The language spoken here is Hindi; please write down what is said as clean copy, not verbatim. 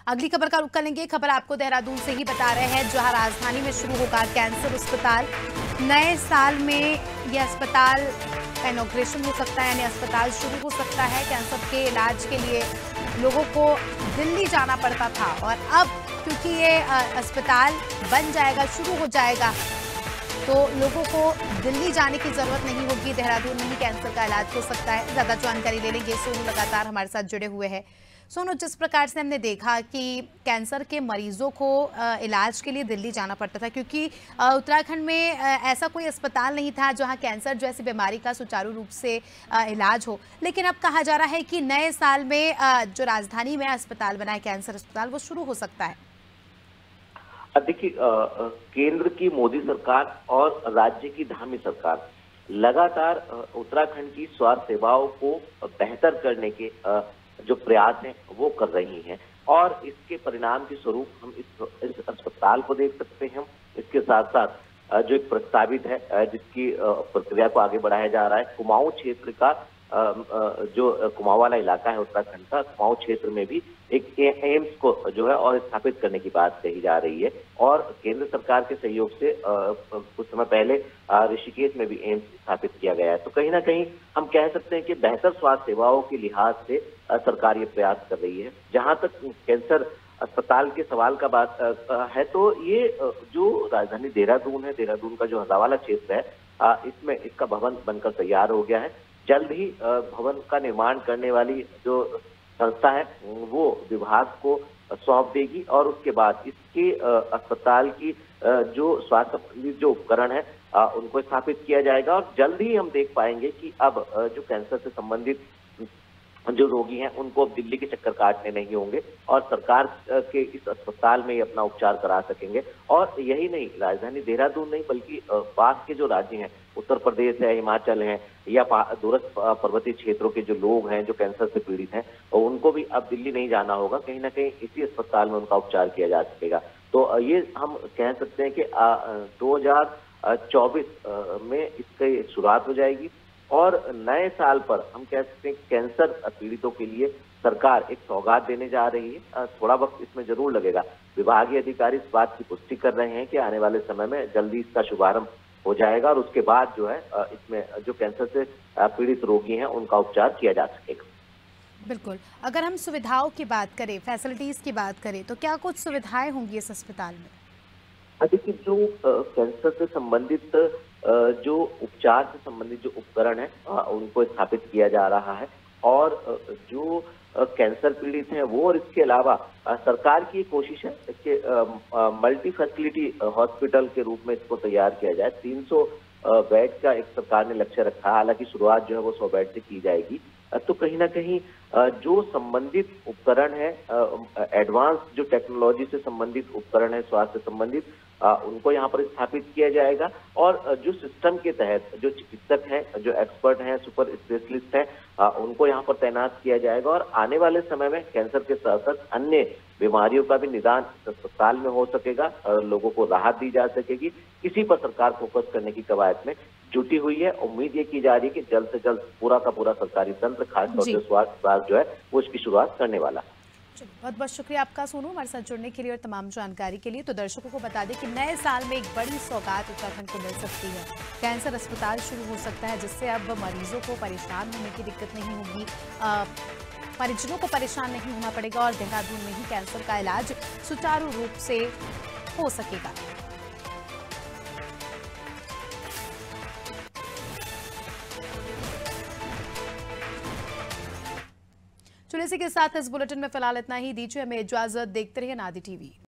अगली खबर का रुख करेंगे। खबर आपको देहरादून से ही बता रहे हैं, जहां राजधानी में शुरू होगा कैंसर अस्पताल। नए साल में यह अस्पताल का इनॉग्रेशन हो सकता है, यानी अस्पताल शुरू हो सकता है। कैंसर के इलाज के लिए लोगों को दिल्ली जाना पड़ता था और अब क्योंकि ये अस्पताल बन जाएगा, शुरू हो जाएगा, तो लोगों को दिल्ली जाने की जरूरत नहीं होगी। देहरादून में ही कैंसर का इलाज हो सकता है। ज्यादा जानकारी ले लेंगे। सोनू लगातार हमारे साथ जुड़े हुए हैं। सोनू, जिस प्रकार से हमने देखा कि कैंसर के मरीजों को इलाज के लिए दिल्ली जाना पड़ता था, क्योंकि उत्तराखंड में ऐसा कोई अस्पताल नहीं था जहां कैंसर जैसी बीमारी का सुचारू रूप से इलाज हो। लेकिन अब कहा जा रहा है कि नए साल में जो राजधानी में अस्पताल बना है, कैंसर अस्पताल, वो शुरू हो सकता है। देखिए, केंद्र की मोदी सरकार और राज्य की धामी सरकार लगातार उत्तराखंड की स्वास्थ्य सेवाओं को बेहतर करने के जो प्रयास हैं वो कर रही हैं, और इसके परिणाम के स्वरूप हम इस अस्पताल को देख सकते हैं। इसके साथ साथ जो एक प्रस्तावित है, जिसकी प्रक्रिया को आगे बढ़ाया जा रहा है, कुमाऊं क्षेत्र का जो कुमाऊं वाला इलाका है उत्तराखंड का, कुमाऊं क्षेत्र में भी एक एम्स को जो है और स्थापित करने की बात कही जा रही है। और केंद्र सरकार के सहयोग से कुछ समय पहले ऋषिकेश में भी एम्स स्थापित किया गया है। तो कहीं ना कहीं हम कह सकते हैं कि बेहतर स्वास्थ्य सेवाओं के लिहाज से सरकार ये प्रयास कर रही है। जहां तक कैंसर अस्पताल के सवाल का बात है, तो ये जो राजधानी देहरादून है, देहरादून का जो हजावाला क्षेत्र है, इसमें इसका भवन बनकर तैयार हो गया है। जल्द ही भवन का निर्माण करने वाली जो संस्था है वो विभाग को सौंप देगी, और उसके बाद इसके अस्पताल की जो स्वास्थ्य संबंधित जो उपकरण है उनको स्थापित किया जाएगा। और जल्द ही हम देख पाएंगे कि अब जो कैंसर से संबंधित जो रोगी हैं उनको अब दिल्ली के चक्कर काटने नहीं होंगे, और सरकार के इस अस्पताल में ही अपना उपचार करा सकेंगे। और यही नहीं, राजधानी देहरादून नहीं बल्कि पास के जो राज्य हैं, उत्तर प्रदेश है, हिमाचल है, या दूरस्थ पर्वतीय क्षेत्रों के जो लोग हैं जो कैंसर से पीड़ित हैं, उनको भी अब दिल्ली नहीं जाना होगा। कहीं ना कहीं इसी अस्पताल में उनका उपचार किया जा सकेगा। तो ये हम कह सकते हैं कि 2024 में इसकी शुरुआत हो जाएगी, और नए साल पर हम कह सकते हैं कि कैंसर पीड़ितों के लिए सरकार एक सौगात देने जा रही है। थोड़ा वक्त इसमें जरूर लगेगा। विभागीय अधिकारी इस बात की पुष्टि कर रहे हैं कि आने वाले समय में जल्दी इसका शुभारंभ हो जाएगा, और उसके बाद जो है इसमें जो कैंसर से पीड़ित रोगी हैं उनका उपचार किया जा सकेगा। बिल्कुल। अगर हम सुविधाओं की बात करें, फैसिलिटीज की बात करें, तो क्या कुछ सुविधाएं होंगी इस अस्पताल में? देखिए, जो कैंसर से संबंधित जो उपचार से संबंधित जो उपकरण है उनको स्थापित किया जा रहा है, और जो कैंसर पीड़ित हैं वो, और इसके अलावा सरकार की कोशिश है इसके मल्टी फैसिलिटी हॉस्पिटल के रूप में इसको तैयार किया जाए। 300 बेड का एक सरकार ने लक्ष्य रखा है। हालांकि शुरुआत जो है वो 100 बेड से की जाएगी। तो कहीं ना कहीं जो संबंधित उपकरण है, एडवांस जो टेक्नोलॉजी से संबंधित उपकरण है स्वास्थ्य संबंधित, उनको यहाँ पर स्थापित किया जाएगा। और जो सिस्टम के तहत जो चिकित्सक हैं, जो एक्सपर्ट हैं, सुपर स्पेशलिस्ट हैं, उनको यहाँ पर तैनात किया जाएगा। और आने वाले समय में कैंसर के साथ साथ अन्य बीमारियों का भी निदान अस्पताल में हो सकेगा, लोगों को राहत दी जा सकेगी। इसी पर सरकार फोकस करने की कवायद में जुटी हुई है। उम्मीद ये की जा रही है कि जल्द से जल्द पूरा का पूरा सरकारी तंत्र, खासतौर से स्वास्थ्य विभाग जो है वो इसकी शुरुआत करने वाला है। बहुत बहुत शुक्रिया आपका सोनू, हमारे साथ जुड़ने के लिए और तमाम जानकारी के लिए। तो दर्शकों को बता दें कि नए साल में एक बड़ी सौगात उत्तराखंड को मिल सकती है। कैंसर अस्पताल शुरू हो सकता है, जिससे अब मरीजों को परेशान होने की दिक्कत नहीं होगी, परिजनों को परेशान नहीं होना पड़ेगा, और देहरादून में ही कैंसर का इलाज सुचारू रूप से हो सकेगा। चलिए, इसी के साथ इस बुलेटिन में फिलहाल इतना ही। दीजिए हमें इजाजत। देखते रहिए नादी टीवी।